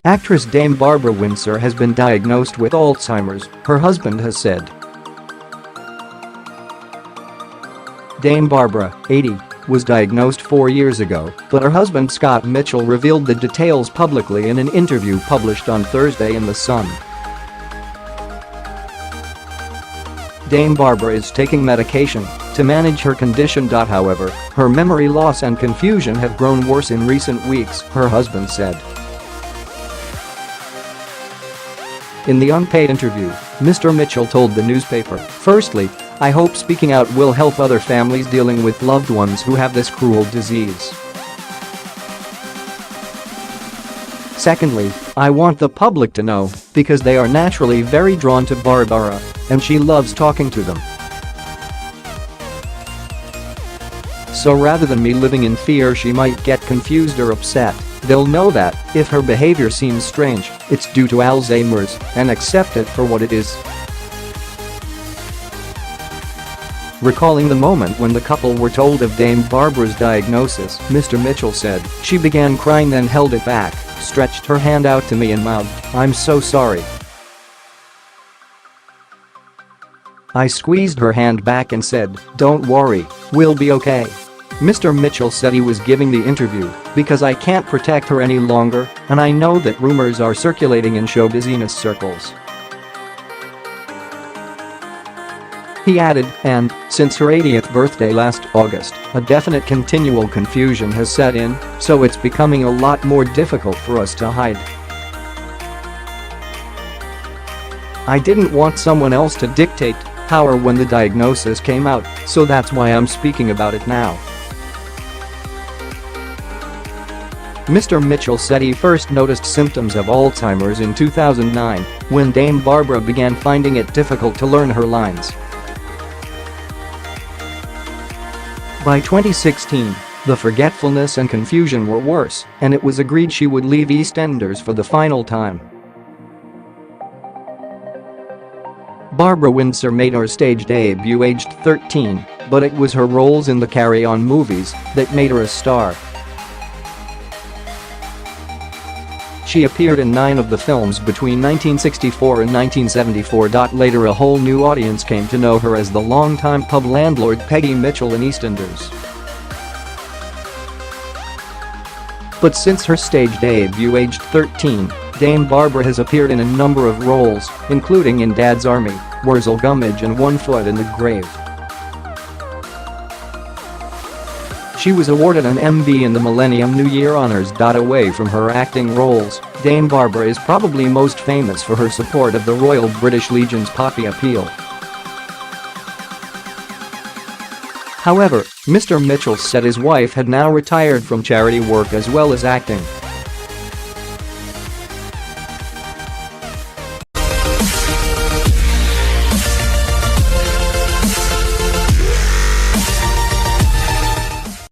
Actress Dame Barbara Windsor has been diagnosed with Alzheimer's, her husband has said. Dame Barbara, 80, was diagnosed 4 years ago, but her husband Scott Mitchell revealed the details publicly in an interview published on Thursday in The Sun. Dame Barbara is taking medication to manage her condition. However, her memory loss and confusion have grown worse in recent weeks, her husband said. In the unpaid interview, Mr. Mitchell told the newspaper, "Firstly, I hope speaking out will help other families dealing with loved ones who have this cruel disease. Secondly, I want the public to know, because they are naturally very drawn to Barbara, and she loves talking to them. So rather than me living in fear she might get confused or upset, they'll know that, if her behaviour seems strange, it's due to Alzheimer's, and accept it for what it is." Recalling the moment when the couple were told of Dame Barbara's diagnosis, Mr. Mitchell said, "She began crying, then held it back, stretched her hand out to me and mouthed, 'I'm so sorry.' I squeezed her hand back and said, 'Don't worry, we'll be okay.'" Mr. Mitchell said he was giving the interview because I can't protect her any longer, and I know that rumours are circulating in showbusiness circles. He added, and, since her 80th birthday last August, a definite continual confusion has set in, so it's becoming a lot more difficult for us to hide. I didn't want someone else to dictate how or when the diagnosis came out, so that's why I'm speaking about it now." Mr. Mitchell said he first noticed symptoms of Alzheimer's in 2009, when Dame Barbara began finding it difficult to learn her lines. By 2016, the forgetfulness and confusion were worse, and it was agreed she would leave Eastenders for the final time. Barbara Windsor made her stage debut aged 13, but it was her roles in the Carry On movies that made her a star. She appeared in 9 of the films between 1964 and 1974. Later a whole new audience came to know her as the longtime pub landlord Peggy Mitchell in Eastenders. But since her stage debut aged 13, Dame Barbara has appeared in a number of roles, including in Dad's Army, Worzel, Gummidge and One Foot in the Grave. She was awarded an MB in the Millennium New Year honours.Away from her acting roles. Dame Barbara is probably most famous for her support of the Royal British Legion's poppy Appeal. However, Mr. Mitchell said his wife had now retired from charity work as well as acting.